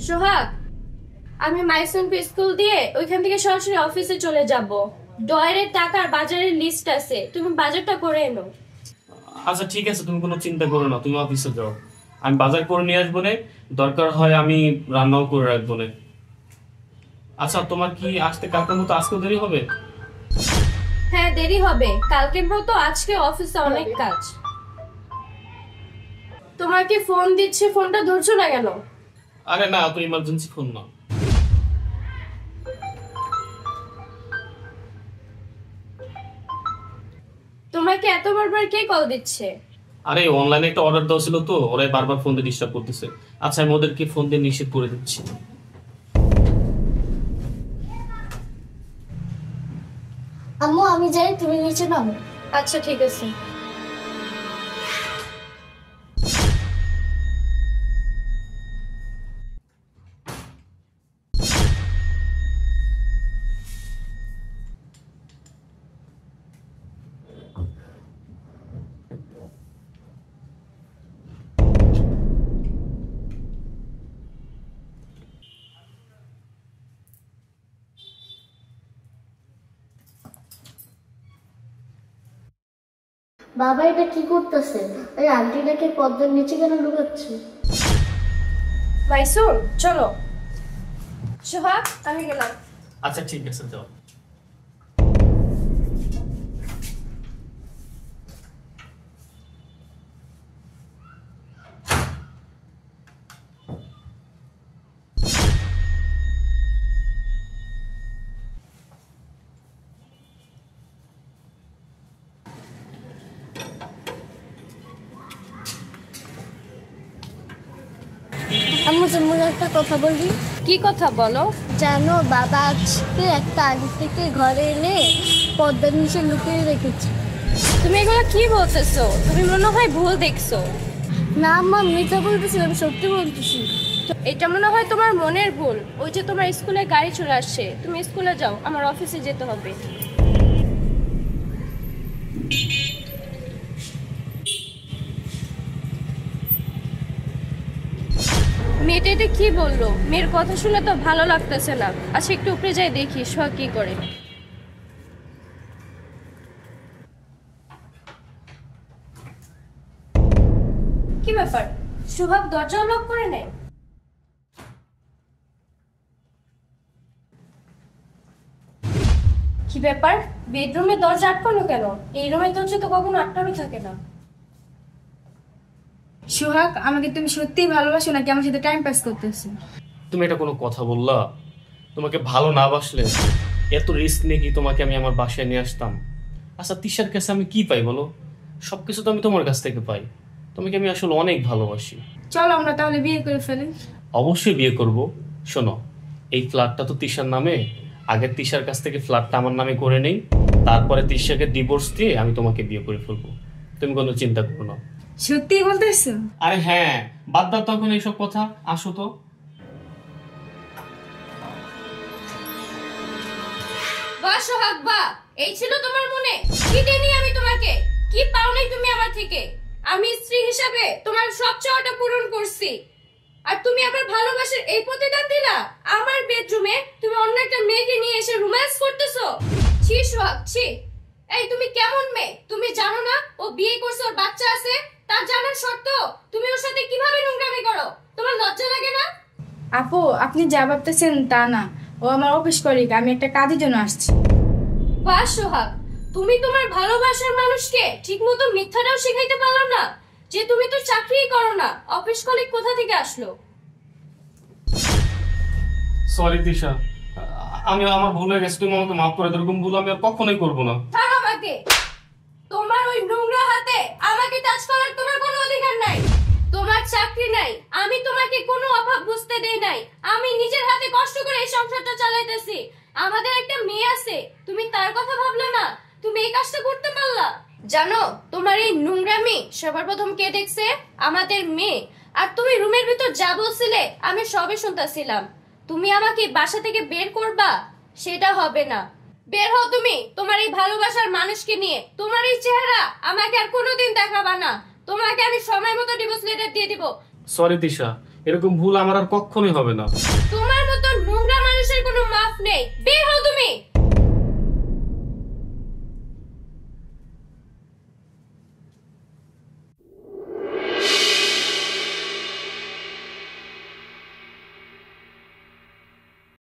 সোহাগ, আমি মাইসনকে স্কুল দিয়ে ওইখান থেকে সরাসরি অফিসে চলে যাব। ডয়ের টাকার বাজারের লিস্ট আছে, তুমি বাজারটা করে এনো। আচ্ছা ঠিক আছে, তুমি কোনো চিন্তা করো না, তুমি অফিসে যাও, আমি বাজার করে নিয়ে আসবো না। দরকার হয় আমি রান্নাও করে রাখবো না। আচ্ছা তোমার কি আসতে কালকের মতো আজকেও দেরি হবে? হ্যাঁ দেরি হবে, কালকের মতো আজকে অফিসে অনেক কাজ। তোমার কি ফোন দিচ্ছে, ফোনটা ধরছো না কেন? আরে না, তো ইমার্জেন্সি ফোন না। তোমাকে এত বারবার কে কল দিচ্ছে? আরে অনলাইনে একটা অর্ডার দেওয়া ছিল তো, ওরাই বারবার ফোন দিয়ে ডিস্টার্ব করতেছে। আচ্ছা আমি ওদেরকে ফোন দিয়ে নিষেধ করে দিচ্ছি। আম্মু আমি যাই, তুমি নিচে নামো। আচ্ছা ঠিক আছে। বাবা এটা কি করতেছে? এই আন্টিটাকে পর্দার নিচে কেন লুকাচ্ছে? মাইসুর চলো। সোহাগ আমি গেলাম। আচ্ছা ঠিক আছে, যাও। আম্মু তোমার একটা কথা বলি। কি কথা বলো? জানো বাবা আজকে একটা আন্টিকে ঘরে এনে পর্দার নিচে লুকিয়ে রেখেছে। তুমি এগুলো কি বলতেছো? তুমি মনে হয় ভুল দেখছো। না আম্মা, মিথ্যা বলতেছি, আমি সত্যি বলতেছি। এটা মনে হয় তোমার মনের ভুল। ওই যে তোমার স্কুলে গাড়ি চলে আসছে, তুমি স্কুলে যাও, আমার অফিসে যেতে হবে। মেয়েটা এটা কি বললো? মেয়ের কথা শুনে তো ভালো লাগতেছে না। আচ্ছা একটু উপরে যাই দেখি সোহাগ কি করে। কি ব্যাপার, সোহাগ দরজা লক করে নেয়? কি ব্যাপার, বেডরুমে দরজা আটকানো কেন? এই রুমের দরজা তো কখনো আটকানো থাকে না। সোহাগ, আমাকে তুমি সত্যিই ভালোবাসো নাকি আমার সাথে টাইম পাস করতেছো? তুমি এটা কোনো কথা বললা? তোমাকে ভালো না বাসলে এত রিস্ক নিয়ে কি তোমাকে আমি আমার বাসায় নিয়ে আসতাম? আচ্ছা তিশার কাছে আমি কি পাই বলো? সবকিছু তো আমি তোমার কাছ থেকে পাই। তোমাকে আমি আসলে অনেক ভালোবাসি। চলো আমরা তাহলে বিয়ে করে ফেলি। অবশ্যই বিয়ে করব। শোনো, এই ফ্ল্যাটটা তো তিশার নামে, আগে তিশার কাছ থেকে ফ্ল্যাটটা আমার নামে করে নেই, তারপরে তিশাকে ডিভোর্স দিয়ে আমি তোমাকে বিয়ে করে ফেলবো। তুমি কোনো চিন্তা করো না। সত্যি বলতেছো? আরে হ্যাঁ, বাদ দাও তখন এইসব কথা, আসো তো। বাহ সোহাগ বাহ, এই ছিল তোমার মনে? কি দেনি আমি তোমাকে? কি পাও নাই তুমি আমার থেকে? আমি স্ত্রী হিসাবে তোমার সব চাওয়াটা পূরণ করছি, আর তুমি আবার ভালোবাসার এই প্রতিদান দিলা আমার বেডরুমে। তুমি অন্য একটা মেয়েকে নিয়ে এসে রোম্যান্স করতেছো। ছি সোহাগ ছি। এই তুমি কেমন মেয়ে? তুমি জানো না ও বিয়ে করছে, ওর বাচ্চা আছে? তার জানার সত্ত্বেও তুমি ওর সাথে কিভাবে নোংরামি করো? তোমার লজ্জা লাগে না? আপু, আপনি যা ভাবতেছেন তা না। ও আমার অফিস কলিগ, আমি একটা কাজের জন্য আসছি। বাহ সোহাগ, তুমি তোমার ভালোবাসার মানুষকে ঠিকমতো মিথ্যাটাও শেখাইতে পারলাম না যে তুমি তো চাকরিই করো না। অফিস কলিগ কোথা থেকে আসলো? সরি তিশা, আমি আমার ভুল হয়ে গেছে, তুমি আমাকে মাফ করে দাও। এরকম ভুল আমি আর কখনোই করবো না। ছাড়ো আমাকে। তোমার ওই নোংরা হাতে আমাকে টাচ করার তোমার কোনো অধিকার নাই। তোমার চাকরি নাই, আমি তোমাকে কোনো অভাব বুঝতে দেই নাই। আমি নিজের হাতে কষ্ট করে এই সংসারটা চালাইতেছি। আমাদের একটা মেয়ে আছে, তুমি তার কথা ভাবলে না? তুমি এই কাজটা করতে পারলা? জানো তোমার এই নোংরামি সবার প্রথম কে দেখছে? আমাদের মেয়ে। আর তুমি রুমের ভিতর যা বলছিলে আমি সবই শুনতাছিলাম। তুমি আমাকে বাসা থেকে বের করবা? সেটা হবে না। বের হও তুমি তোমার এই ভালোবাসার মানুষকে নিয়ে। তোমার এই চেহারা আমাকে আর কোনোদিন দেখাবা না। তোমাকে আমি সময় মতো ডিভোর্স লেটার দিয়ে দিব। সরি তিশা, এরকম ভুল আমার আর কখনোই হবে না। তোমার মতো নোংরা মানুষের কোনো মাফ নেই, বের হও তুমি।